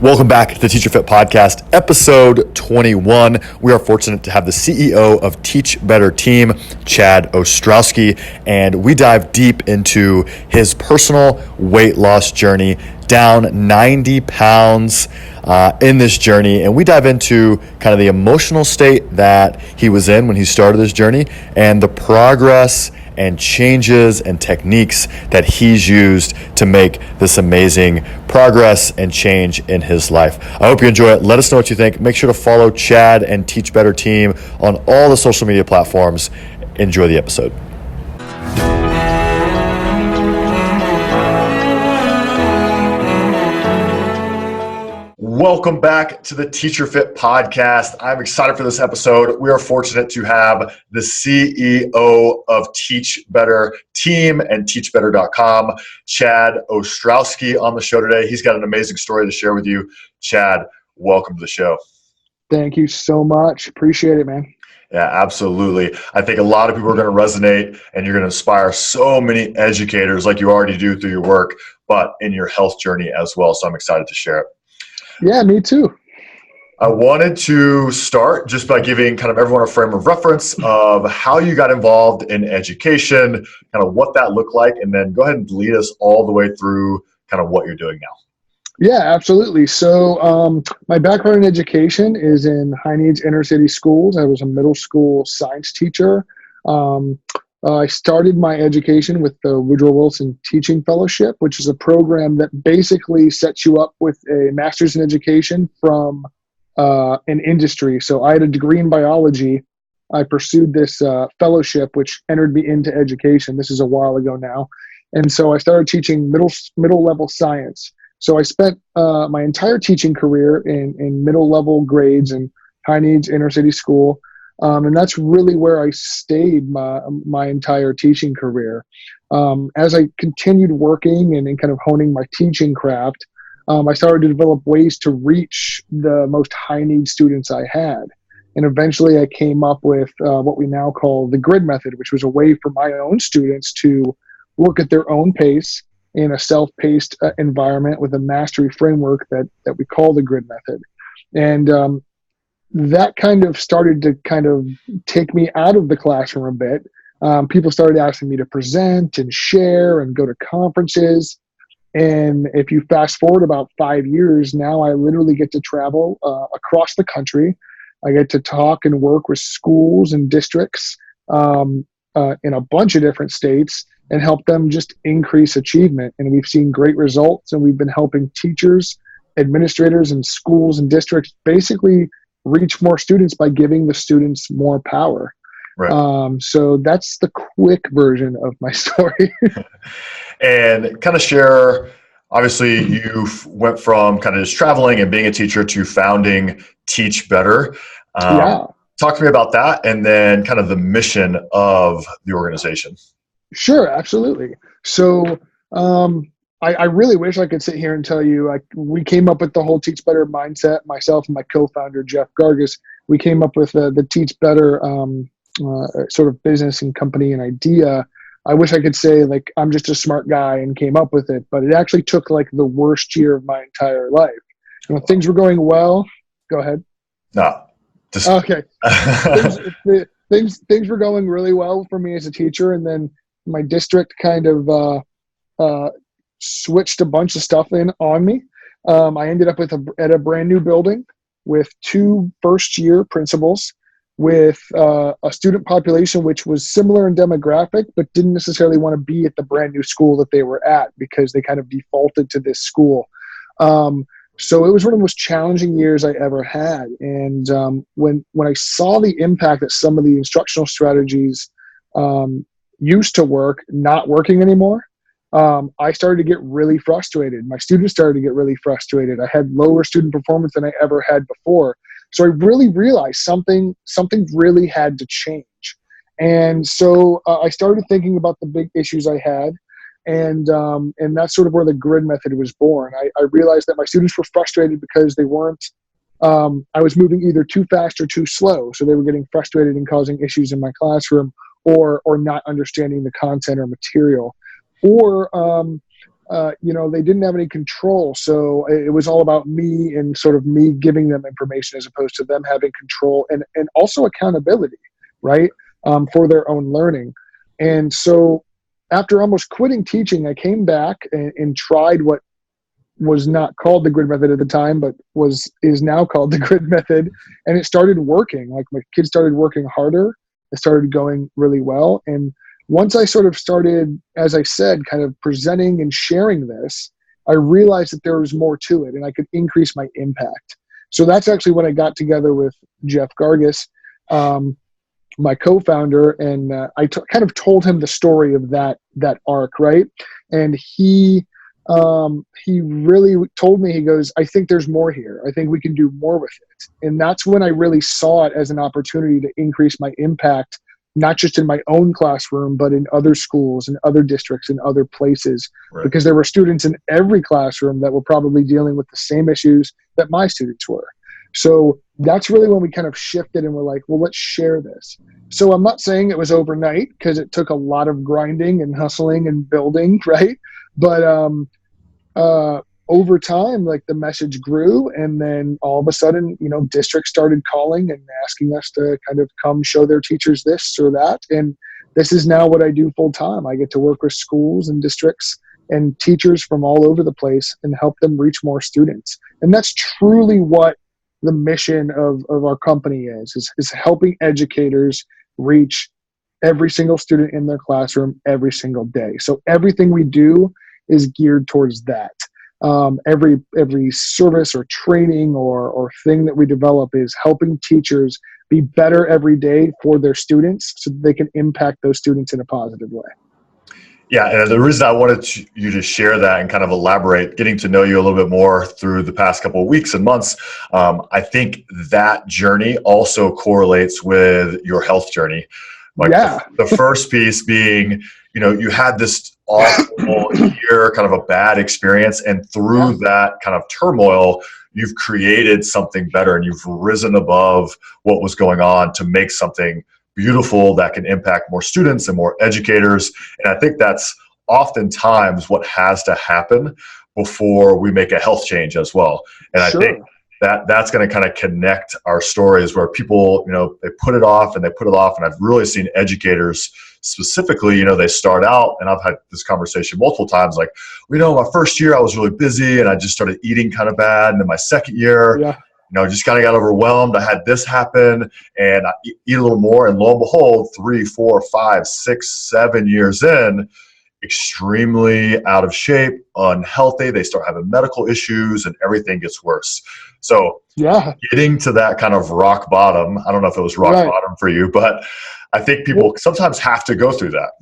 Welcome back to the TeacherFit podcast, episode 21. We are fortunate to have the CEO of Teach Better Team, Chad Ostrowski, and we dive deep into his personal weight loss journey, down 90 pounds in this journey. And we dive into kind of the emotional state that he was in when he started this journey and the progress and changes and techniques that he's used to make this amazing progress and change in his life. I hope you enjoy it. Let us know what you think. Make sure to follow Chad and Teach Better Team on all the social media platforms. Enjoy the episode. Welcome back to the TeacherFit podcast. I'm excited for this episode. We are fortunate to have the CEO of Teach Better Team and TeachBetter.com, Chad Ostrowski, on the show today. He's got an amazing story to share with you. Chad, welcome to the show. Thank you so much. Appreciate it, man. Yeah, absolutely. I think a lot of people are going to resonate, and you're going to inspire so many educators like you already do through your work, but in your health journey as well. So I'm excited to share it. Yeah, me too. I wanted to start just by giving kind of everyone a frame of reference of how you got involved in education, kind of what that looked like, and then go ahead and lead us all the way through kind of what you're doing now. Yeah, absolutely. So my background in education is in high needs inner city schools. I was a middle school science teacher. I started my education with the Woodrow Wilson Teaching Fellowship, which is a program that basically sets you up with a master's in education from an industry. So I had a degree in biology. I pursued this fellowship, which entered me into education. This is a while ago now. And so I started teaching middle level science. So I spent my entire teaching career in middle level grades and high needs inner city school. And that's really where I stayed my entire teaching career. As I continued working and kind of honing my teaching craft, I started to develop ways to reach the most high need students I had. And eventually I came up with what we now call the grid method, which was a way for my own students to work at their own pace in a self-paced environment with a mastery framework that we call the grid method. And that kind of started to kind of take me out of the classroom a bit. People started asking me to present and share and go to conferences. And if you fast forward about 5 years, now I literally get to travel across the country. I get to talk and work with schools and districts in a bunch of different states and help them just increase achievement. And we've seen great results, and we've been helping teachers, administrators, and schools and districts basically reach more students by giving the students more power. Right. So that's the quick version of my story. And kind of share, obviously you went from kind of just traveling and being a teacher to founding Teach Better. Yeah. Talk to me about that and then kind of the mission of the organization. Sure, absolutely. So I really wish I could sit here and tell you, we came up with the whole Teach Better mindset, myself and my co-founder, Jeff Gargas. We came up with the Teach Better sort of business and company and idea. I wish I could say like I'm just a smart guy and came up with it, but it actually took like the worst year of my entire life. When things were going well, go ahead. No. Okay. Things were going really well for me as a teacher, and then my district kind of switched a bunch of stuff in on me. I ended up at a brand new building with 2 first-year principals, with a student population which was similar in demographic, but didn't necessarily want to be at the brand new school that they were at because they kind of defaulted to this school. So it was one of the most challenging years I ever had. And when I saw the impact that some of the instructional strategies used to work, not working anymore, I started to get really frustrated. My students started to get really frustrated. I had lower student performance than I ever had before. So I really realized something really had to change. And so I started thinking about the big issues I had. And that's sort of where the grid method was born. I realized that my students were frustrated because they weren't, I was moving either too fast or too slow. So they were getting frustrated and causing issues in my classroom, or not understanding the content or material. Or they didn't have any control. So it was all about me and sort of me giving them information as opposed to them having control and also accountability, right, for their own learning. And so after almost quitting teaching, I came back and tried what was not called the grid method at the time, but is now called the grid method. And it started working. Like, my kids started working harder. It started going really well. And once I sort of started, as I said, kind of presenting and sharing this, I realized that there was more to it and I could increase my impact. So that's actually when I got together with Jeff Gargis, my co-founder, and I kind of told him the story of that arc, right? And he really told me, he goes, I think there's more here. I think we can do more with it. And that's when I really saw it as an opportunity to increase my impact, not just in my own classroom, but in other schools and other districts and other places, right. Because there were students in every classroom that were probably dealing with the same issues that my students were. So that's really when we kind of shifted and we're like, well, let's share this. So I'm not saying it was overnight, because it took a lot of grinding and hustling and building, right? But over time, like, the message grew, and then all of a sudden, districts started calling and asking us to kind of come show their teachers this or that. And this is now what I do full time. I get to work with schools and districts and teachers from all over the place and help them reach more students. And that's truly what the mission of our company is helping educators reach every single student in their classroom every single day. So everything we do is geared towards that. Every service or training or thing that we develop is helping teachers be better every day for their students so that they can impact those students in a positive way. Yeah, and the reason I wanted you to share that and kind of elaborate, getting to know you a little bit more through the past couple of weeks and months, I think that journey also correlates with your health journey. Like, yeah. the first piece being, you had this awful year, kind of a bad experience, and through that kind of turmoil, you've created something better and you've risen above what was going on to make something beautiful that can impact more students and more educators. And I think that's oftentimes what has to happen before we make a health change as well. And I think that's going to kind of connect our stories where people, they put it off and they put it off. And I've really seen educators specifically, they start out, and I've had this conversation multiple times, like, my first year I was really busy and I just started eating kind of bad. And then my second year, just kind of got overwhelmed. I had this happen and I eat a little more, and lo and behold, 3, 4, 5, 6, 7 years in, extremely out of shape, unhealthy. They start having medical issues and everything gets worse. So getting to that kind of rock bottom, I don't know if it was rock bottom for you, but I think people sometimes have to go through that.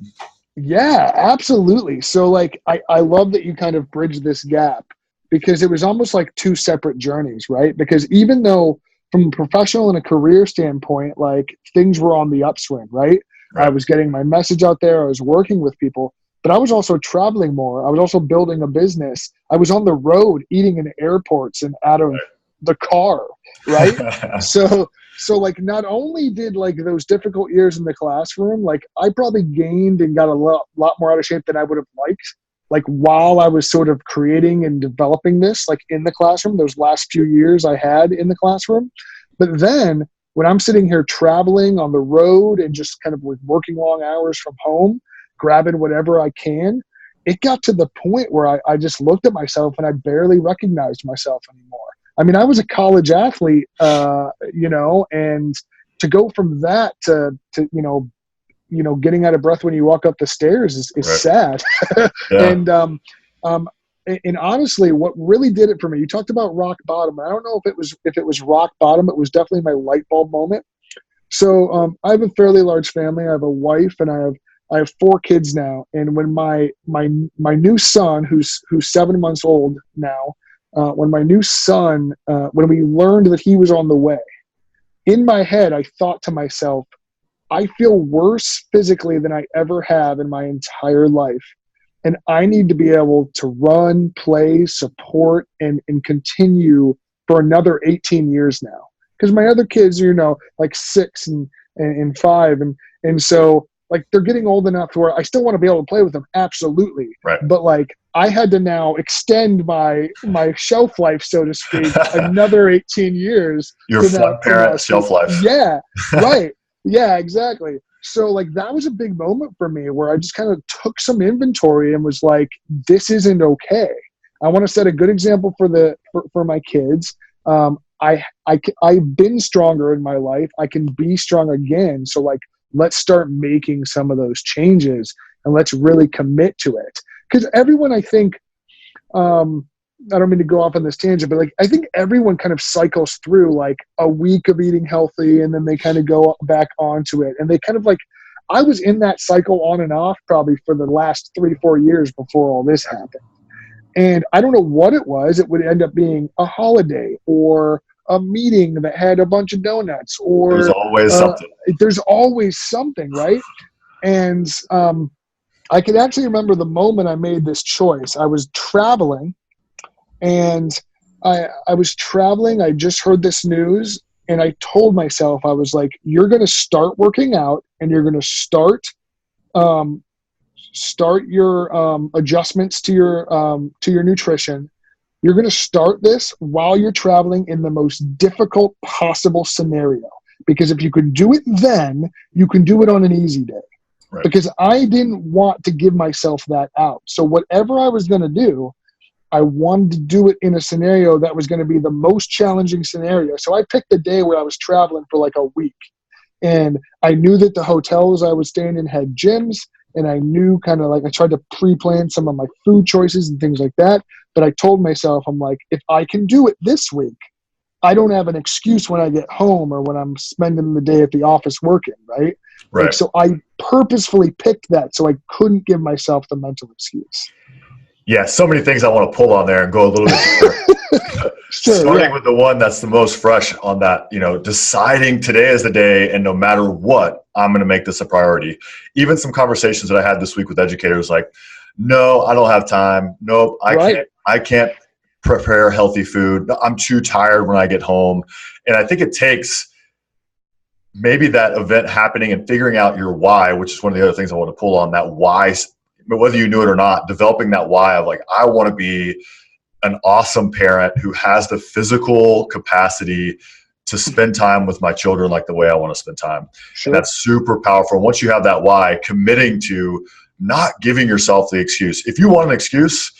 Yeah, absolutely. So, like, I love that you kind of bridge this gap, because it was almost like two separate journeys, right? Because even though from a professional and a career standpoint, like, things were on the upswing, right? I was getting my message out there. I was working with people, but I was also traveling more. I was also building a business. I was on the road eating in airports and out of the car, right? So like, not only did, like, those difficult years in the classroom, like, I probably gained and got a lot more out of shape than I would have liked, like, while I was sort of creating and developing this, like, in the classroom, those last few years I had in the classroom. But then when I'm sitting here traveling on the road and just kind of working long hours from home, grabbing whatever I can, it got to the point where I just looked at myself and I barely recognized myself anymore. I mean, I was a college athlete, and to go from that to getting out of breath when you walk up the stairs is sad. And honestly, what really did it for me, you talked about rock bottom. I don't know if it was rock bottom. It was definitely my light bulb moment. So I have a fairly large family. I have a wife and I have 4 kids now. And when my new son, who's 7 months old now, when we learned that he was on the way, in my head, I thought to myself, I feel worse physically than I ever have in my entire life. And I need to be able to run, play, support, and continue for another 18 years now. Because my other kids are, like 6 and 5. And so, like, they're getting old enough to where I still want to be able to play with them. Absolutely. Right. But, like, I had to now extend my shelf life, so to speak, another 18 years. Your to fun now, parent shelf life. Yeah, right. Yeah, exactly. So like that was a big moment for me where I just kind of took some inventory and was like, this isn't okay. I want to set a good example for my kids. I've been stronger in my life. I can be strong again. So like, let's start making some of those changes and let's really commit to it. Because everyone, I think, I don't mean to go off on this tangent, but like, I think everyone kind of cycles through like a week of eating healthy and then they kind of go back onto it. And they kind of like, I was in that cycle on and off probably for the last 3-4 years before all this happened. And I don't know what it was. It would end up being a holiday or a meeting that had a bunch of donuts, There's or always something. there's always something, right? And I can actually remember the moment I made this choice. I was traveling, and I was traveling. I just heard this news, and I told myself, I was like, "You're going to start working out, and you're going to start your adjustments to your nutrition. You're going to start this while you're traveling in the most difficult possible scenario, because if you can do it then, you can do it on an easy day." Right. Because I didn't want to give myself that out. So whatever I was going to do, I wanted to do it in a scenario that was going to be the most challenging scenario. So I picked a day where I was traveling for like a week. And I knew that the hotels I was staying in had gyms. And I knew kind of like, I tried to pre-plan some of my food choices and things like that. But I told myself, I'm like, if I can do it this week, I don't have an excuse when I get home or when I'm spending the day at the office working, right? Right. Like, so I purposefully picked that so I couldn't give myself the mental excuse. Yeah, so many things I want to pull on there and go a little bit deeper. Sure, Starting with the one that's the most fresh on that, deciding today is the day, and no matter what, I'm going to make this a priority. Even some conversations that I had this week with educators, like, no, I don't have time. Nope, I can't prepare healthy food. I'm too tired when I get home. And I think it takes maybe that event happening and figuring out your why, which is one of the other things I want to pull on, that why, whether you knew it or not, developing that why of like, I want to be an awesome parent who has the physical capacity to spend time with my children like the way I want to spend time. Sure. And that's super powerful. Once you have that why, committing to not giving yourself the excuse. If you want an excuse,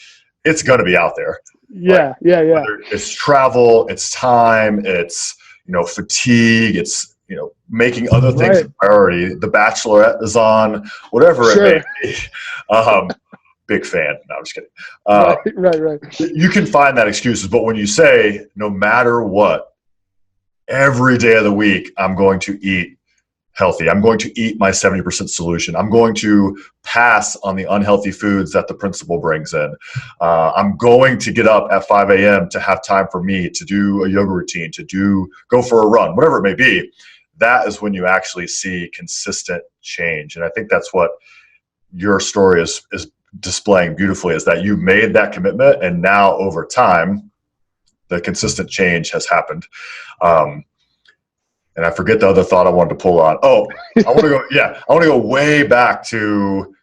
it's going to be out there. Yeah. Whether it's travel, it's time, it's, fatigue, it's, making other things a priority. The Bachelorette is on, whatever it may be. Big fan. No, I'm just kidding. Right. You can find that excuses, but when you say, no matter what, every day of the week, I'm going to eat healthy. I'm going to eat my 70% solution. I'm going to pass on the unhealthy foods that the principal brings in. I'm going to get up at 5 a.m. to have time for me, to do a yoga routine, to go for a run, whatever it may be. That is when you actually see consistent change. And I think that's what your story is displaying beautifully, is that you made that commitment, and now over time, the consistent change has happened. And I forget the other thought I wanted to pull on. Oh, I want to go way back to,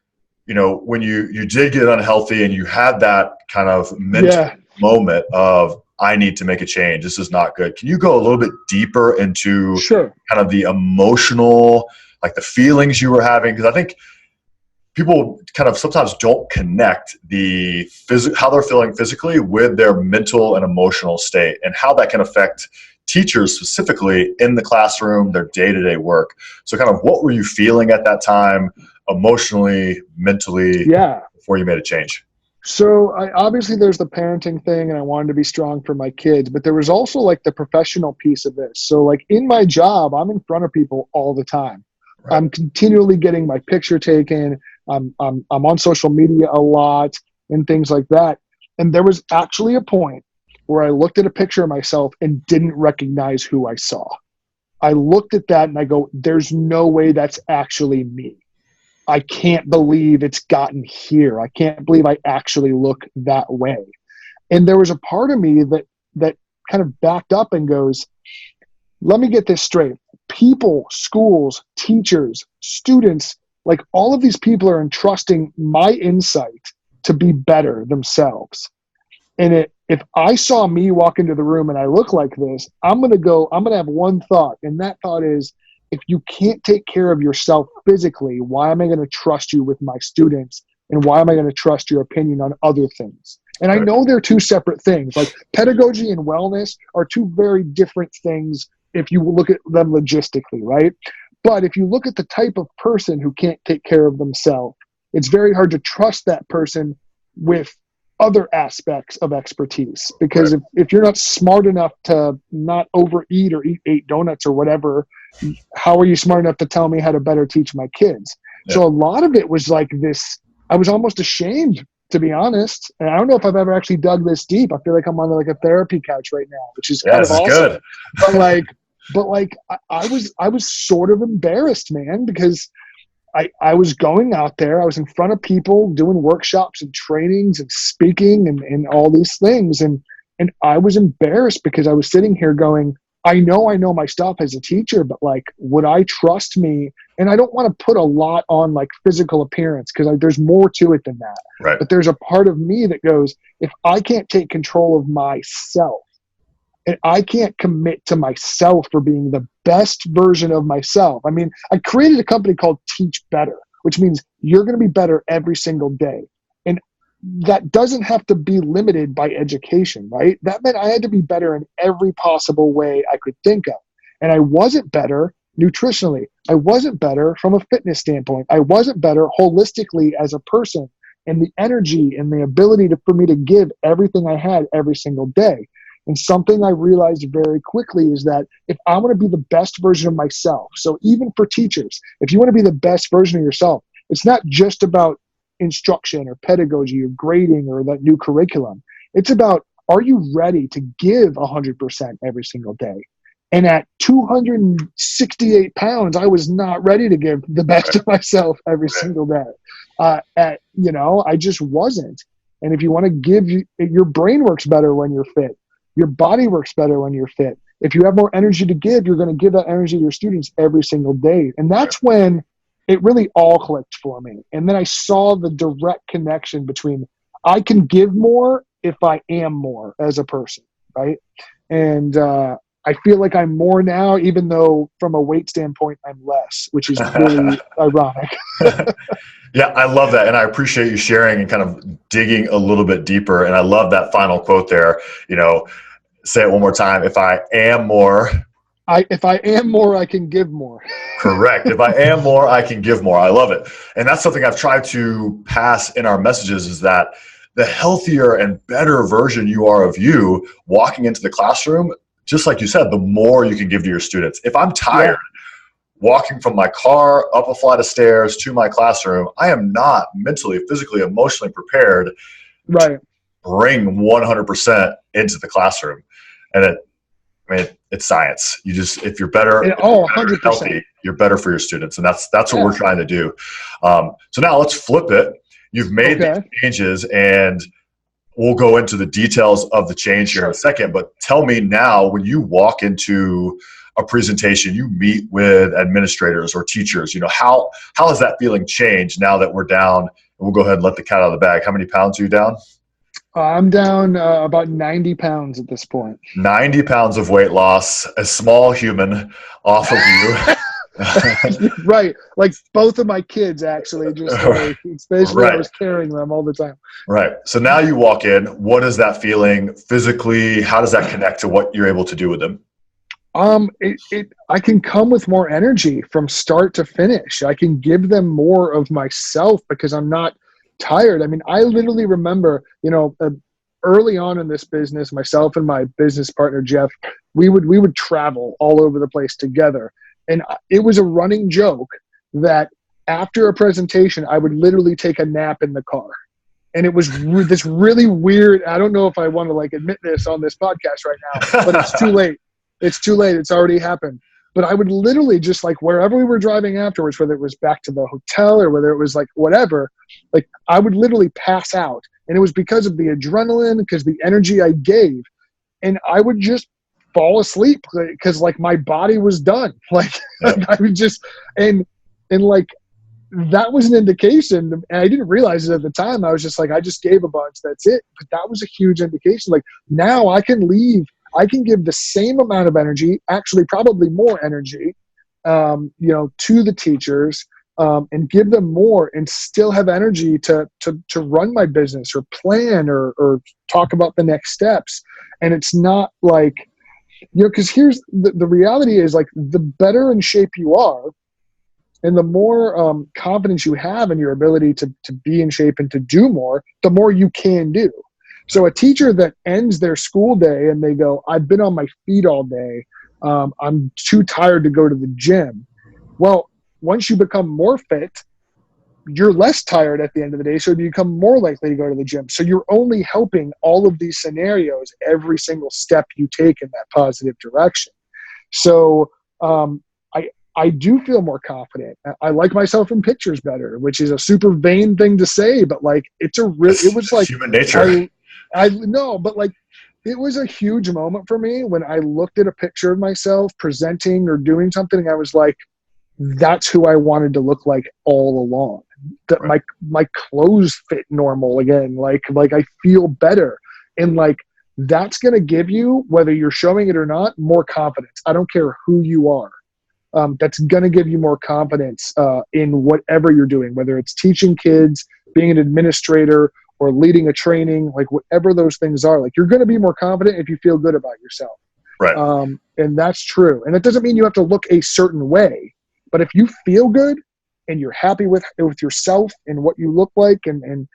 when you did get unhealthy and you had that kind of mental moment of, I need to make a change. This is not good. Can you go a little bit deeper into kind of the emotional, like the feelings you were having? Because I think people kind of sometimes don't connect the how they're feeling physically with their mental and emotional state, and how that can affect teachers specifically in the classroom, their day-to-day work. So kind of what were you feeling at that time, emotionally, mentally, before you made a change? So obviously there's the parenting thing, and I wanted to be strong for my kids, but there was also like the professional piece of this. So like in my job, I'm in front of people all the time. Right. I'm continually getting my picture taken. I'm on social media a lot and things like that. And there was actually a point where I looked at a picture of myself and didn't recognize who I saw. I looked at that and I go, there's no way that's actually me. I can't believe it's gotten here. I can't believe I actually look that way. And there was a part of me that kind of backed up and goes, let me get this straight. People, schools, teachers, students, like all of these people are entrusting my insight to be better themselves. And if I saw me walk into the room and I look like this, I'm going to have one thought. And that thought is, if you can't take care of yourself physically, why am I going to trust you with my students? And why am I going to trust your opinion on other things? And I know they're two separate things. Like pedagogy and wellness are two very different things if you look at them logistically, right? But if you look at the type of person who can't take care of themselves, it's very hard to trust that person with other aspects of expertise. Because if you're not smart enough to not overeat or eat 8 donuts or whatever, how are you smart enough to tell me how to better teach my kids? So a lot of it was like this, I was almost ashamed, to be honest. And I don't know if I've ever actually dug this deep. I feel like I'm on like a therapy couch right now, which is kind of awesome. Good. but I was sort of embarrassed, man, because I was going out there. I was in front of people doing workshops and trainings and speaking and all these things. And I was embarrassed because I was sitting here going, I know my stuff as a teacher, but like, would I trust me? And I don't want to put a lot on like physical appearance because there's more to it than that. Right. But there's a part of me that goes, if I can't take control of myself and I can't commit to myself for being the best version of myself. I mean, I created a company called Teach Better, which means you're going to be better every single day. And that doesn't have to be limited by education, right? That meant I had to be better in every possible way I could think of. And I wasn't better nutritionally. I wasn't better from a fitness standpoint. I wasn't better holistically as a person, and the energy and the ability for me to give everything I had every single day. And something I realized very quickly is that if I want to be the best version of myself, so even for teachers, if you want to be the best version of yourself, it's not just about instruction or pedagogy or grading or that new curriculum. It's about, are you ready to give 100% every single day? And at 268 pounds, I was not ready to give the best of myself every single day. I just wasn't. And if you want to give, your brain works better when you're fit. Your body works better when you're fit. If you have more energy to give, you're going to give that energy to your students every single day. And that's when it really all clicked for me. And then I saw the direct connection between I can give more if I am more as a person, right? And I feel like I'm more now, even though from a weight standpoint, I'm less, which is really ironic. Yeah, I love that. And I appreciate you sharing and kind of digging a little bit deeper. And I love that final quote there. Say it one more time. If I am more. If I am more, I can give more. Correct. If I am more, I can give more. I love it. And that's something I've tried to pass in our messages, is that the healthier and better version you are of you walking into the classroom, just like you said, the more you can give to your students. If I'm tired walking from my car up a flight of stairs to my classroom, I am not mentally, physically, emotionally prepared to bring 100% into the classroom. And it's science. If you're better, healthy, you're better for your students. And that's what we're trying to do. So now let's flip it. You've made these changes, and we'll go into the details of the change here in a second. But tell me now, when you walk into a presentation, you meet with administrators or teachers, how has that feeling changed now that we're down? And we'll go ahead and let the cat out of the bag. How many pounds are you down? I'm down about 90 pounds at this point. 90 pounds of weight loss, a small human off of you. Right. Like both of my kids, actually, especially I was carrying them all the time. Right. So now you walk in. What is that feeling physically? How does that connect to what you're able to do with them? I can come with more energy from start to finish. I can give them more of myself because I'm not tired. I mean, I literally remember, early on in this business, myself and my business partner, Jeff, we would travel all over the place together. And it was a running joke that after a presentation, I would literally take a nap in the car. And it was this really weird, I don't know if I want to admit this on this podcast right now, but it's too late. It's too late. It's already happened. But I would literally just wherever we were driving afterwards, whether it was back to the hotel or whether it was whatever, I would literally pass out. And it was because of the adrenaline, because the energy I gave. And I would just fall asleep because my body was done. I would just, and that was an indication, and I didn't realize it at the time. I was just like, I just gave a bunch, that's it. But that was a huge indication. Like, now I can leave, I can give the same amount of energy, actually probably more energy, to the teachers, and give them more, and still have energy to run my business or plan or talk about the next steps. And it's not like, because here's the reality is, like, the better in shape you are, and the more confidence you have in your ability to be in shape and to do more, the more you can do. So a teacher that ends their school day and they go, I've been on my feet all day, I'm too tired to go to the gym. Well, once you become more fit, you're less tired at the end of the day, so you become more likely to go to the gym. So you're only helping all of these scenarios every single step you take in that positive direction. So I do feel more confident. I like myself in pictures better, which is a super vain thing to say, but like, it was like human nature. I know, but like, it was a huge moment for me when I looked at a picture of myself presenting or doing something. And I was like, that's who I wanted to look like all along. That Right. my clothes fit normal again. Like I feel better. And like, that's going to give you, whether you're showing it or not, more confidence. I don't care who you are. That's going to give you more confidence in whatever you're doing, whether it's teaching kids, being an administrator, or leading a training, like whatever those things are. Like, you're going to be more confident if you feel good about yourself. Right. And that's true. And it doesn't mean you have to look a certain way, but if you feel good and you're happy with yourself and what you look like, and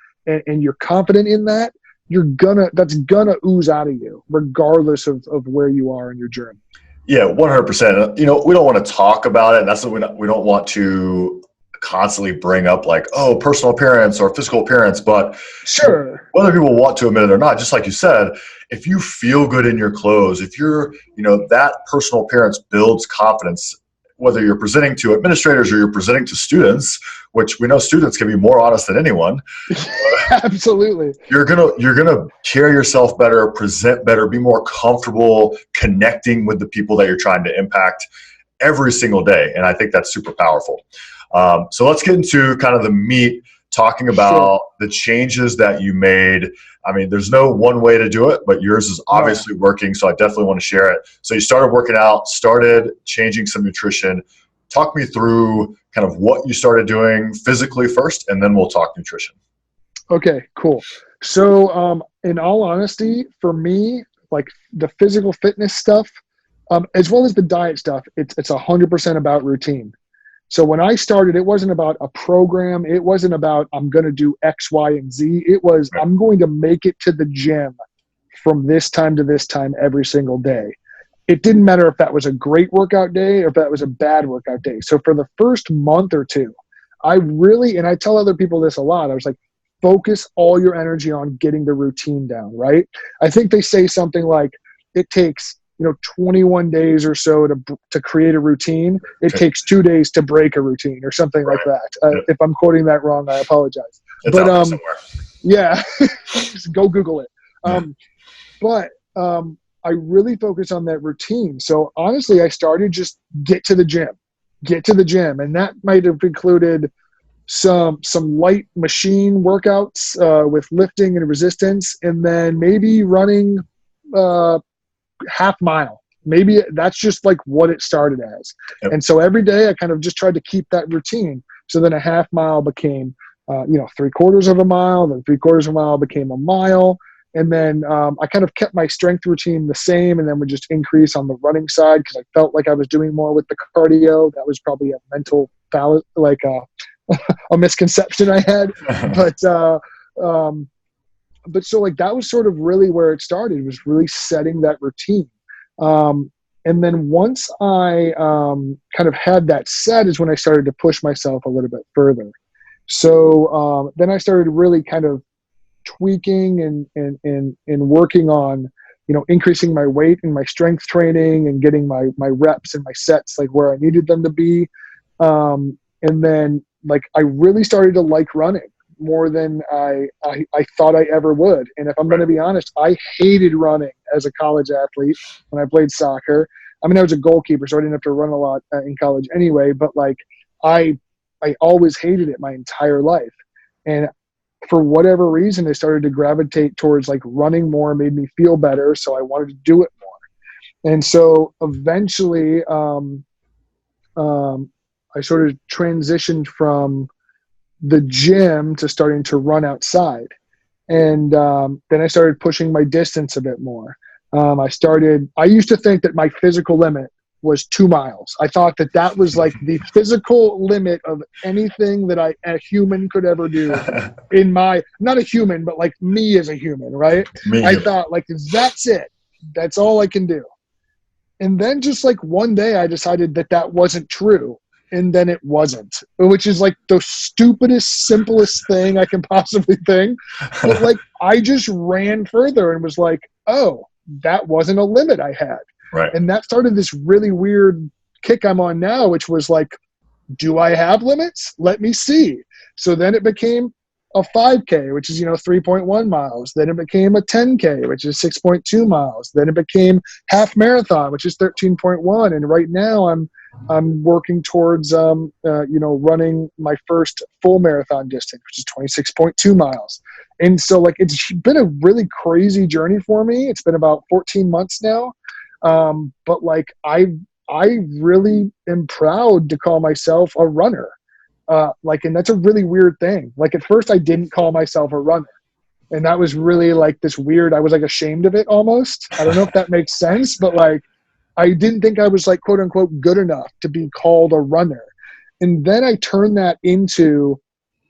you're confident in that, that's gonna ooze out of you, regardless of where you are in your journey. Yeah, 100%. We don't want to talk about it. And that's what we don't want to constantly bring up, like, oh, personal appearance or physical appearance. But Sure. whether people want to admit it or not, just like you said, if you feel good in your clothes, if you're, that personal appearance builds confidence, whether you're presenting to administrators or you're presenting to students, which we know students can be more honest than anyone. Absolutely. You're gonna carry yourself better, present better, be more comfortable connecting with the people that you're trying to impact every single day. And I think that's super powerful. So let's get into kind of the meat, talking about the changes that you made. I mean, there's no one way to do it, but yours is obviously working. So I definitely want to share it. So you started working out, started changing some nutrition. Talk me through kind of what you started doing physically first, and then we'll talk nutrition. Okay, cool. So in all honesty, for me, like the physical fitness stuff, as well as the diet stuff, it's 100% about routine. So when I started, it wasn't about a program. It wasn't about, I'm going to do X, Y, and Z. It was, I'm going to make it to the gym from this time to this time every single day. It didn't matter if that was a great workout day or if that was a bad workout day. So for the first month or two, and I tell other people this a lot, I was like, focus all your energy on getting the routine down, right? I think they say something like, it takes 21 days or so to create a routine. It takes 2 days to break a routine, or something like that. If I'm quoting that wrong, I apologize. It's out there somewhere. Yeah, just go Google it. But I really focus on that routine. So honestly, I started just get to the gym, and that might have included some light machine workouts with lifting and resistance, and then maybe running half mile. Maybe that's just like what it started as. Yep. And so every day I kind of just tried to keep that routine. So then a half mile became, 3/4 of a mile, then 3/4 of a mile became a mile. And then I kind of kept my strength routine the same, and then would just increase on the running side because I felt like I was doing more with the cardio. That was probably a mental a misconception I had. But so like that was sort of really where it started, was really setting that routine. And then once I kind of had that set is when I started to push myself a little bit further. So then I started really kind of tweaking and working on, increasing my weight and my strength training and getting my reps and my sets like where I needed them to be. And then like I really started to like running more than I thought I ever would. And if I'm going to be honest, I hated running as a college athlete when I played soccer. I mean, I was a goalkeeper, so I didn't have to run a lot in college anyway, but like I I always hated it my entire life. And for whatever reason, I started to gravitate towards like running more, made me feel better. So I wanted to do it more. And so eventually, I sort of transitioned from the gym to starting to run outside. And then I started pushing my distance a bit more. I used to think that my physical limit was 2 miles. I thought that that was like the physical limit of anything that a human could ever do not a human, but like me as a human, right? Me. I thought like, that's it. That's all I can do. And then just like one day I decided that that wasn't true. And then it wasn't, which is like the stupidest, simplest thing I can possibly think. But like, I just ran further and was like, oh, that wasn't a limit I had. Right. And that started this really weird kick I'm on now, which was like, do I have limits? Let me see. So then it became a 5K, which is, 3.1 miles. Then it became a 10K, which is 6.2 miles. Then it became half marathon, which is 13.1. And right now I'm working towards, running my first full marathon distance, which is 26.2 miles. And so like, it's been a really crazy journey for me. It's been about 14 months now. But like, I really am proud to call myself a runner. And that's a really weird thing. Like at first I didn't call myself a runner. And that was really like this weird, I was like ashamed of it almost. I don't know if that makes sense, but like, I didn't think I was like, quote unquote, good enough to be called a runner. And then I turned that into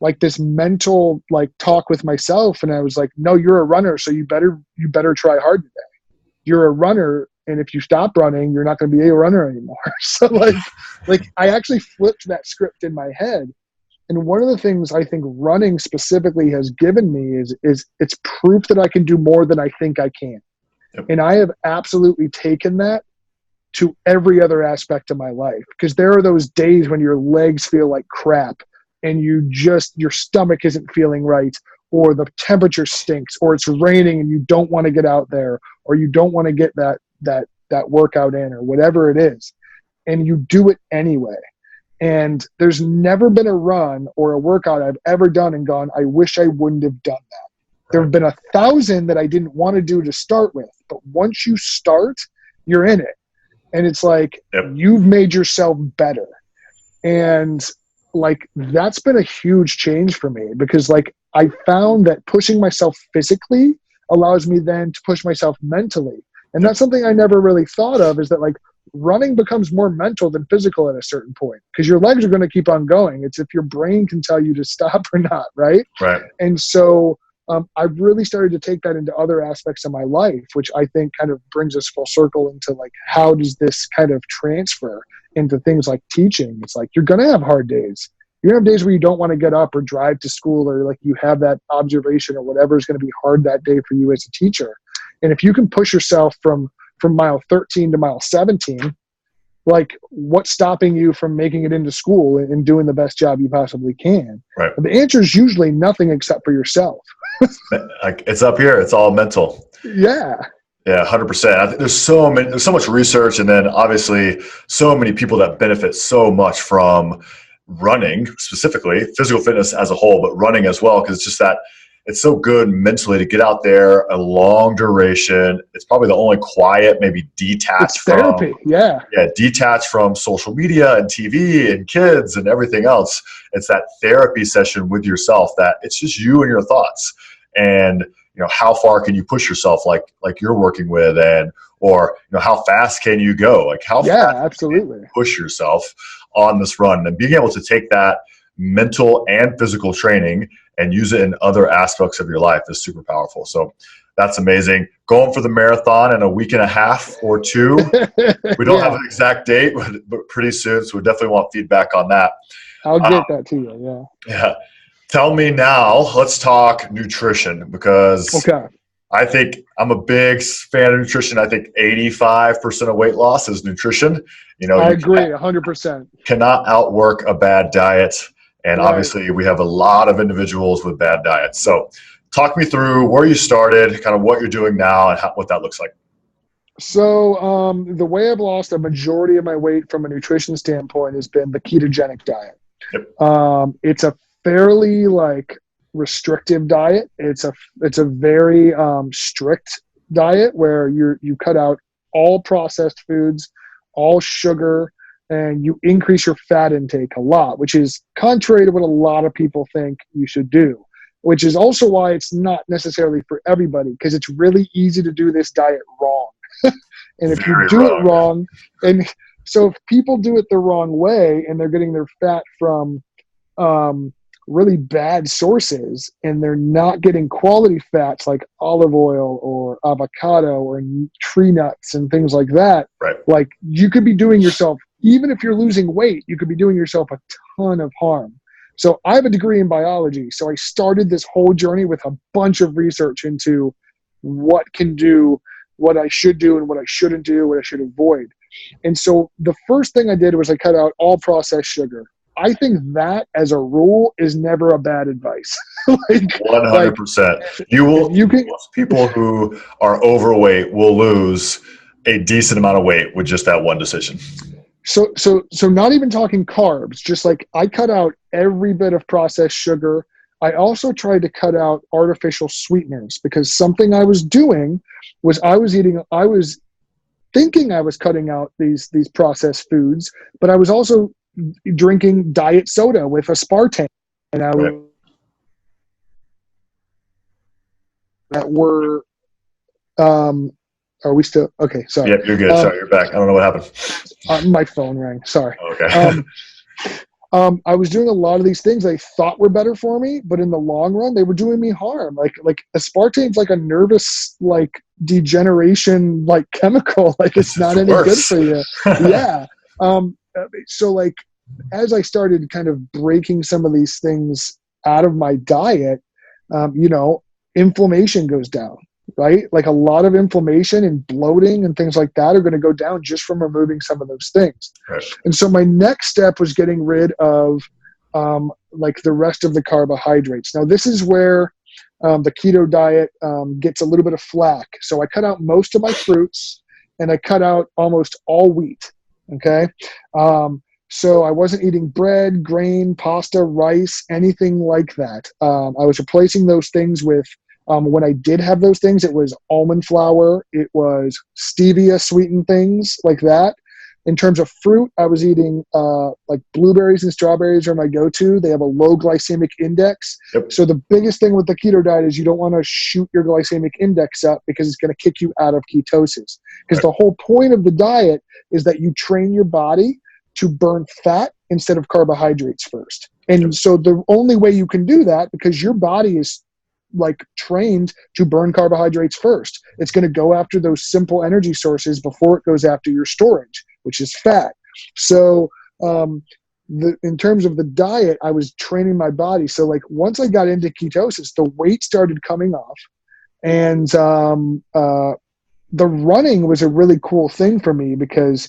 like this mental like talk with myself. And I was like, no, you're a runner. So you better try hard today. You're a runner. And if you stop running, you're not going to be a runner anymore. So like I actually flipped that script in my head. And one of the things I think running specifically has given me is it's proof that I can do more than I think I can. Yep. And I have absolutely taken that to every other aspect of my life, because there are those days when your legs feel like crap and your stomach isn't feeling right, or the temperature stinks, or it's raining and you don't want to get out there, or you don't want to get that workout in, or whatever it is, and you do it anyway. And there's never been a run or a workout I've ever done and gone, I wish I wouldn't have done that. There have been 1,000 that I didn't want to do to start with, but once you start, you're in it. And it's like, yep, you've made yourself better. And like, that's been a huge change for me, because like, I found that pushing myself physically allows me then to push myself mentally. And that's something I never really thought of, is that like running becomes more mental than physical at a certain point, because your legs are going to keep on going. It's if your brain can tell you to stop or not. Right. Right. And so I've really started to take that into other aspects of my life, which I think kind of brings us full circle into like, how does this kind of transfer into things like teaching? It's like, you're going to have hard days. You're going to have days where you don't want to get up or drive to school, or like you have that observation or whatever is going to be hard that day for you as a teacher. And if you can push yourself from mile 13 to mile 17, like, what's stopping you from making it into school and doing the best job you possibly can? Right. The answer is usually nothing except for yourself. Like, it's up here. It's all mental. Yeah. Yeah, 100%. I think there's so much research, and then obviously so many people that benefit so much from running, specifically physical fitness as a whole, but running as well, because it's just that it's so good mentally to get out there, a long duration. It's probably the only quiet, maybe detached it's therapy. Detached from social media and TV and kids and everything else. It's that therapy session with yourself, that it's just you and your thoughts. And how far can you push yourself, like you're working with, and or how fast can you go, like how fast absolutely can you push yourself on this run, and being able to take that mental and physical training and use it in other aspects of your life is super powerful. So that's amazing. Going for the marathon in a week and a half or 2. We don't have an exact date, but pretty soon. So we definitely want feedback on that. I'll get that to you. Yeah. Tell me now, let's talk nutrition, because I think I'm a big fan of nutrition. I think 85% of weight loss is nutrition. I agree 100%. Cannot outwork a bad diet. And obviously we have a lot of individuals with bad diets. So talk me through where you started, kind of what you're doing now, and what that looks like. So the way I've lost a majority of my weight from a nutrition standpoint has been the ketogenic diet. It's a fairly like restrictive diet. It's a very strict diet where you cut out all processed foods, all sugar, and you increase your fat intake a lot, which is contrary to what a lot of people think you should do, which is also why it's not necessarily for everybody, because it's really easy to do this diet wrong. And if you do it wrong, and so if people do it the wrong way and they're getting their fat from really bad sources and they're not getting quality fats like olive oil or avocado or tree nuts and things like that, like you could be doing yourself, even if you're losing weight, you could be doing yourself a ton of harm. So I have a degree in biology. So I started this whole journey with a bunch of research into what can do, what I should do and what I shouldn't do, what I should avoid. And so the first thing I did was I cut out all processed sugar. I think that as a rule is never a bad advice. 100%. Most people who are overweight will lose a decent amount of weight with just that one decision. So not even talking carbs, just like I cut out every bit of processed sugar. I also tried to cut out artificial sweeteners, because something I was doing was I was thinking I was cutting out these processed foods, but I was also drinking diet soda with aspartame, and are we still okay? Sorry. Yep, you're good. Sorry, you're back. I don't know what happened. My phone rang. Sorry. Okay. I was doing a lot of these things I thought were better for me, but in the long run, they were doing me harm. Like aspartame's like a nervous, like degeneration, like chemical. Like it's not any good for you. Yeah. So like, as I started kind of breaking some of these things out of my diet, inflammation goes down, right? Like a lot of inflammation and bloating and things like that are going to go down just from removing some of those things. Right. And so my next step was getting rid of like the rest of the carbohydrates. Now this is where the keto diet gets a little bit of flack. So I cut out most of my fruits and I cut out almost all wheat. Okay. So I wasn't eating bread, grain, pasta, rice, anything like that. I was replacing those things with, when I did have those things, it was almond flour, it was stevia sweetened things like that. In terms of fruit, I was eating like blueberries and strawberries are my go-to. They have a low glycemic index. Yep. So the biggest thing with the keto diet is you don't want to shoot your glycemic index up, because it's going to kick you out of ketosis. Because the whole point of the diet is that you train your body to burn fat instead of carbohydrates first. And so the only way you can do that, because your body is like trained to burn carbohydrates first, it's going to go after those simple energy sources before it goes after your storage, which is fat. So in terms of the diet, I was training my body. So like once I got into ketosis, the weight started coming off, and the running was a really cool thing for me, because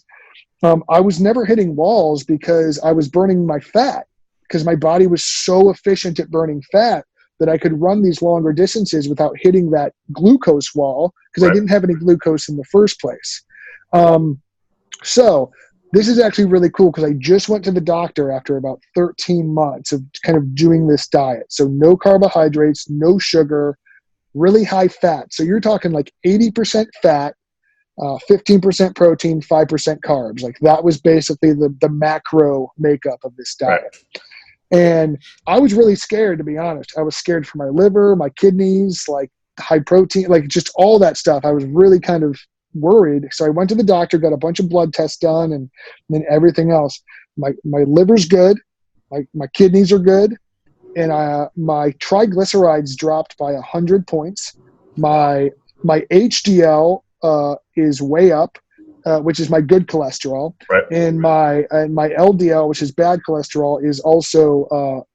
I was never hitting walls because I was burning my fat, because my body was so efficient at burning fat that I could run these longer distances without hitting that glucose wall, because I didn't have any glucose in the first place. So this is actually really cool, because I just went to the doctor after about 13 months of kind of doing this diet. So no carbohydrates, no sugar, really high fat. So you're talking like 80% fat, 15% protein, 5% carbs. Like that was basically the macro makeup of this diet. Right. And I was really scared, to be honest. I was scared for my liver, my kidneys, like high protein, like just all that stuff. I was really kind of worried. So I went to the doctor, got a bunch of blood tests done, and then everything else. My liver's good. My kidneys are good. And my triglycerides dropped by 100 points. My HDL is way up, which is my good cholesterol, right. And my LDL, which is bad cholesterol, is also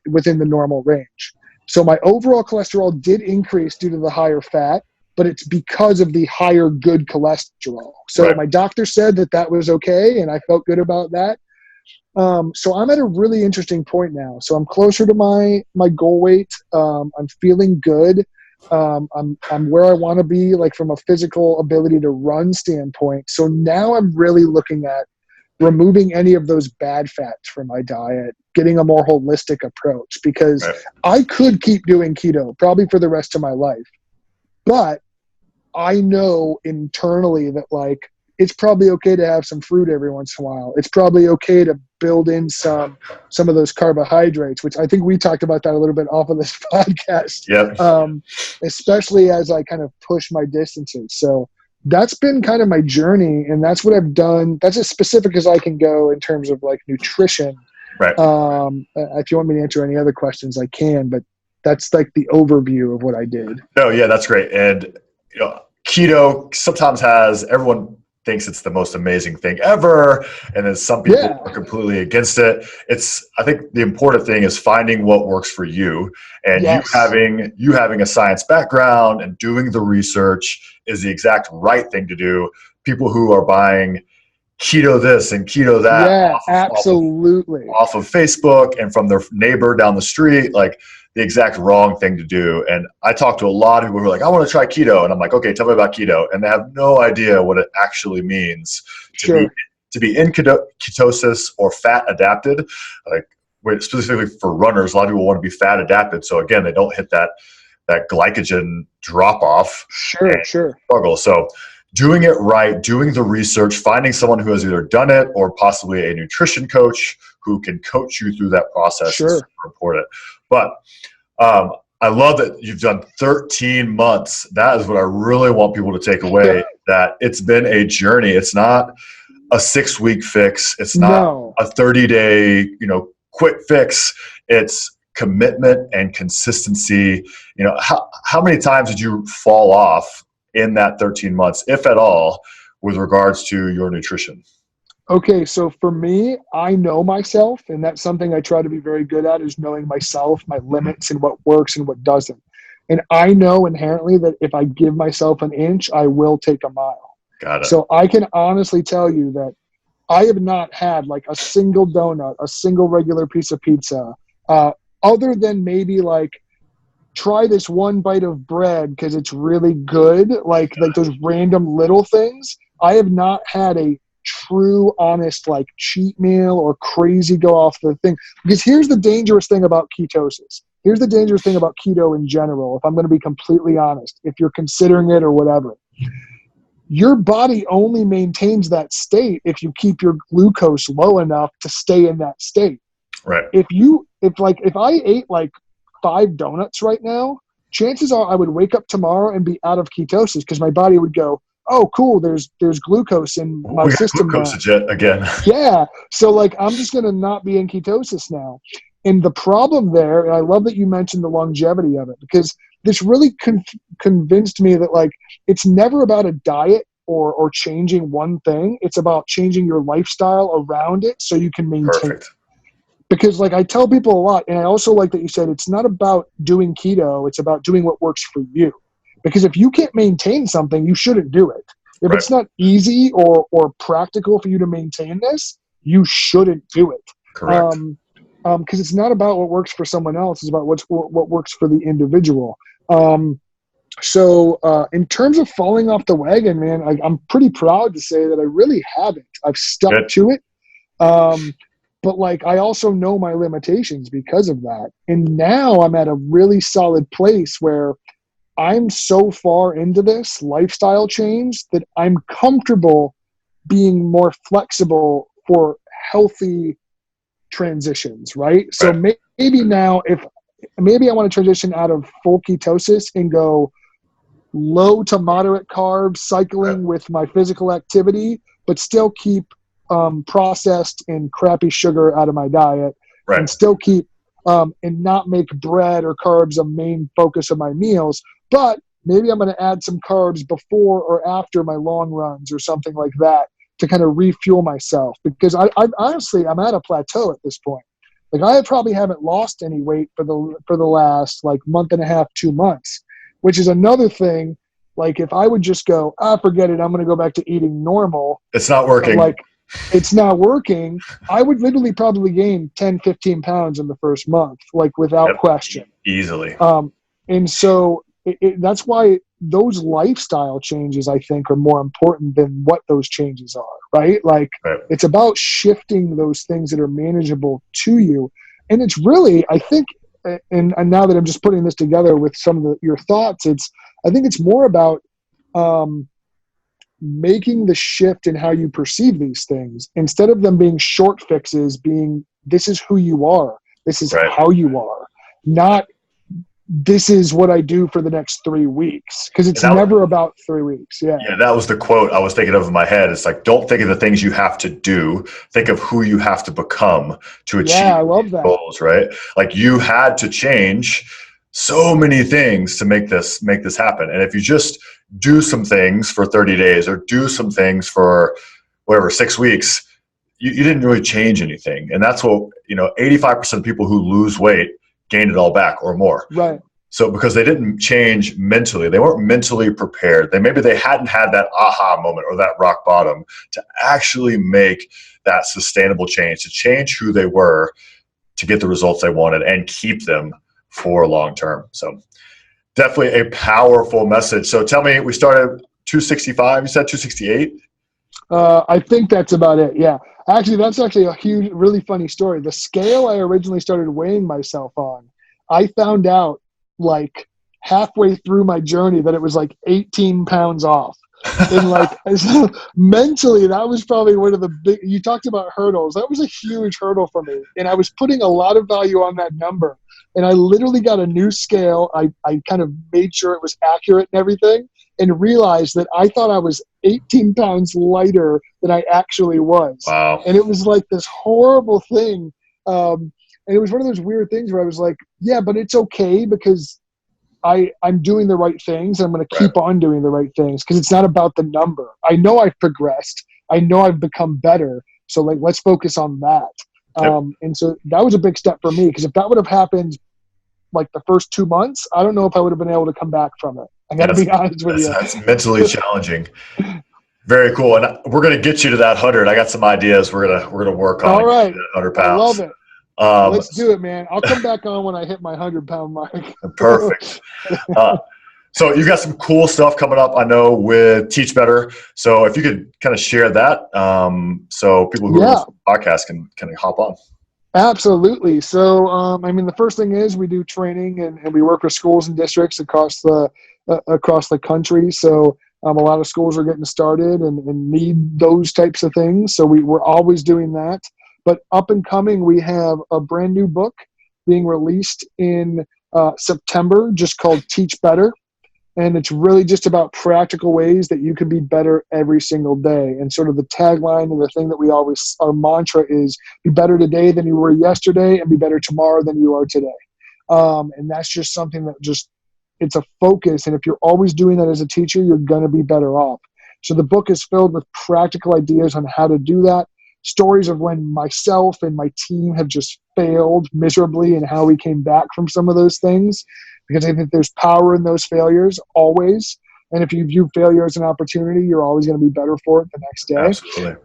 within the normal range. So my overall cholesterol did increase due to the higher fat, but it's because of the higher good cholesterol. So my doctor said that was okay, and I felt good about that. So I'm at a really interesting point now. So I'm closer to my goal weight. I'm feeling good. I'm where I want to be, like from a physical ability to run standpoint. So now I'm really looking at removing any of those bad fats from my diet, getting a more holistic approach, because I could keep doing keto probably for the rest of my life. But I know internally that like, it's probably okay to have some fruit every once in a while. It's probably okay to build in some of those carbohydrates, which I think we talked about that a little bit off of this podcast. Yep. Especially as I kind of push my distances. So that's been kind of my journey, and that's what I've done. That's as specific as I can go in terms of like nutrition. Right. If you want me to answer any other questions, I can, but that's like the overview of what I did. No, yeah, that's great. And keto sometimes everyone thinks it's the most amazing thing ever, and then some people are completely against it. I think the important thing is finding what works for you, and you having a science background and doing the research is the exact right thing to do. People who are buying keto this and keto that off of Facebook and from their neighbor down the street, like the exact wrong thing to do. And I talk to a lot of people who are like, I want to try keto. And I'm like, okay, tell me about keto. And they have no idea what it actually means to be in ketosis or fat adapted. Like specifically for runners, a lot of people want to be fat adapted. So again, they don't hit that glycogen drop off. Struggle. So doing it right, doing the research, finding someone who has either done it or possibly a nutrition coach who can coach you through that process is super important. But I love that you've done 13 months. That is what I really want people to take away, that it's been a journey. It's not a 6-week fix. It's not a 30-day, quick fix. It's commitment and consistency. How many times did you fall off in that 13 months, if at all, with regards to your nutrition? Okay, so for me, I know myself, and that's something I try to be very good at, is knowing myself, my limits, and what works and what doesn't. And I know inherently that if I give myself an inch, I will take a mile. Got it. So I can honestly tell you that I have not had like a single donut, a single regular piece of pizza, other than maybe like try this one bite of bread because it's really good, like those random little things. I have not had a true, honest, like cheat meal or crazy go off the thing. Because here's the dangerous thing about ketosis. Here's the dangerous thing about keto in general, if I'm going to be completely honest, if you're considering it or whatever. Your body only maintains that state if you keep your glucose low enough to stay in that state. Right. If I ate like 5 donuts right now, chances are I would wake up tomorrow and be out of ketosis because my body would go, oh, cool, there's glucose in my system glucose now. Again. Yeah. So like I'm just going to not be in ketosis now. And the problem there, and I love that you mentioned the longevity of it, because this really convinced me that like it's never about a diet or changing one thing. It's about changing your lifestyle around it so you can maintain it. Because like I tell people a lot, and I also like that you said it's not about doing keto, it's about doing what works for you. Because if you can't maintain something, you shouldn't do it. If it's not easy or practical for you to maintain this, you shouldn't do it. Correct. Because it's not about what works for someone else. It's about what works for the individual. So in terms of falling off the wagon, man, I'm pretty proud to say that I really haven't. I've stuck to it. But like I also know my limitations because of that. And now I'm at a really solid place where I'm so far into this lifestyle change that I'm comfortable being more flexible for healthy transitions, right? So maybe now maybe I want to transition out of full ketosis and go low to moderate carbs, cycling with my physical activity, but still keep processed and crappy sugar out of my diet, and still keep and not make bread or carbs a main focus of my meals. But maybe I'm going to add some carbs before or after my long runs or something like that to kind of refuel myself. Because I honestly, I'm at a plateau at this point. Like I probably haven't lost any weight for the last like month and a half, 2 months, which is another thing. Like if I would just go, forget it, I'm going to go back to eating normal. It's not working. Like it's not working. I would literally probably gain 10, 15 pounds in the first month, like without question. Easily. And so that's why those lifestyle changes, I think, are more important than what those changes are, right? Like, Right. it's about shifting those things that are manageable to you. And it's really, I think, and now that I'm just putting this together with some of your thoughts, I think it's more about making the shift in how you perceive these things, instead of them being short fixes, being, this is who you are, this is Right. how you are, not this is what I do for the next 3 weeks, because it's never about 3 weeks. Yeah, that was the quote I was thinking of in my head. It's like, don't think of the things you have to do. Think of who you have to become to achieve I love that. goals, right? Like, you had to change so many things to make this happen. And if you just do some things for 30 days or do some things for whatever, 6 weeks, you didn't really change anything. And that's what, 85% of people who lose weight gain it all back or more. Right. So because they didn't change mentally, they weren't mentally prepared. Maybe they hadn't had that aha moment or that rock bottom to actually make that sustainable change, to change who they were, to get the results they wanted and keep them for long term. So definitely a powerful message. So tell me, we started 265, you said 268? I think that's about it. Yeah. Actually, that's actually a huge, really funny story. The scale I originally started weighing myself on, I found out like halfway through my journey that it was like 18 pounds off. And like, mentally, that was probably one of the big, you talked about hurdles. That was a huge hurdle for me. And I was putting a lot of value on that number. And I literally got a new scale. I kind of made sure it was accurate and everything, and realized that I thought I was 18 pounds lighter than I actually was. Wow. And it was like this horrible thing. And it was one of those weird things where I was like, yeah, but it's okay, because I'm doing the right things. I'm going to keep on doing the right things, because it's not about the number. I know I've progressed. I know I've become better. So like, let's focus on that. Yep. And so that was a big step for me, because if that would have happened like the first 2 months, I don't know if I would have been able to come back from it. I got to be honest with you. That's mentally challenging. Very cool. And we're going to get you to that 100. I got some ideas we're going to work on. All right. 100 pounds. I love it. Let's do it, man. I'll come back on when I hit my 100-pound mark. Perfect. So you got some cool stuff coming up, I know, with Teach Better. So if you could kind of share that, so people who are listening to the podcast can kind of hop on. Absolutely. So, the first thing is we do training and we work with schools and districts across the country. So a lot of schools are getting started and need those types of things. So we're always doing that. But up and coming, we have a brand new book being released in September, just called Teach Better. And it's really just about practical ways that you can be better every single day. And sort of the tagline and the thing that our mantra is, be better today than you were yesterday, and be better tomorrow than you are today. And that's just something that it's a focus. And if you're always doing that as a teacher, you're going to be better off. So the book is filled with practical ideas on how to do that. Stories of when myself and my team have just failed miserably and how we came back from some of those things. Because I think there's power in those failures always. And if you view failure as an opportunity, you're always going to be better for it the next day. Absolutely.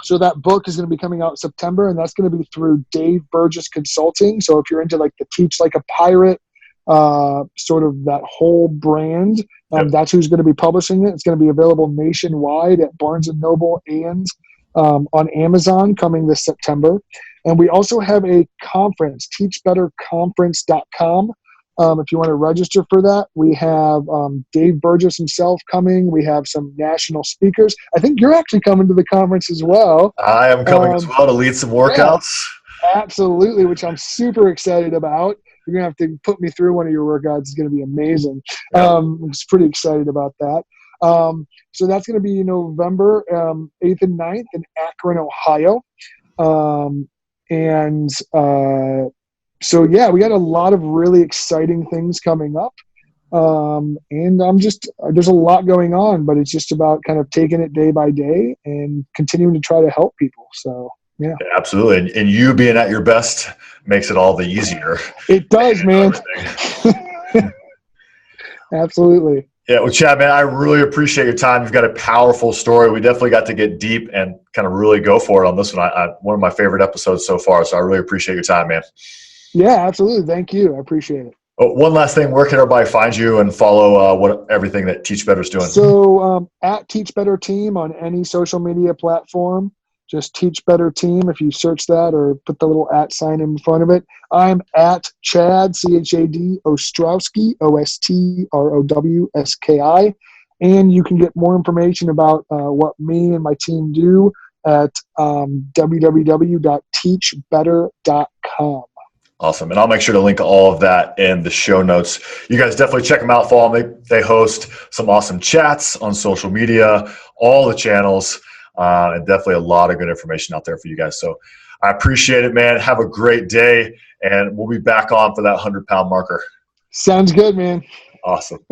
So that book is going to be coming out in September, and that's going to be through Dave Burgess Consulting. So if you're into like the Teach Like a Pirate, sort of that whole brand, that's who's going to be publishing it. It's going to be available nationwide at Barnes & Noble and on Amazon coming this September. And we also have a conference, teachbetterconference.com. If you want to register for that, we have Dave Burgess himself coming. We have some national speakers. I think you're actually coming to the conference as well. I am coming as well to lead some workouts. Yeah, absolutely, which I'm super excited about. You're going to have to put me through one of your workouts. It's going to be amazing. Yep. I'm just pretty excited about that. So that's going to be November 8th and 9th in Akron, Ohio. So yeah, we got a lot of really exciting things coming up. And there's a lot going on, but it's just about kind of taking it day by day and continuing to try to help people. So yeah. Absolutely. And you being at your best makes it all the easier. It does, man. Absolutely. Yeah, well, Chad, man, I really appreciate your time. You've got a powerful story. We definitely got to get deep and kind of really go for it on this one. One of my favorite episodes so far, so I really appreciate your time, man. Yeah, absolutely. Thank you. I appreciate it. Oh, one last thing, where can everybody find you and follow everything that Teach Better is doing? So at Teach Better Team on any social media platform, just Teach Better Team. If you search that or put the little @ sign in front of it. I'm at Chad, CHAD, Ostrowski, OSTROWSKI. And you can get more information about what me and my team do at www.teachbetter.com. Awesome. And I'll make sure to link all of that in the show notes. You guys definitely check them out, follow them. They host some awesome chats on social media, all the channels, and definitely a lot of good information out there for you guys. So I appreciate it, man. Have a great day, and we'll be back on for that 100-pound marker. Sounds good, man. Awesome.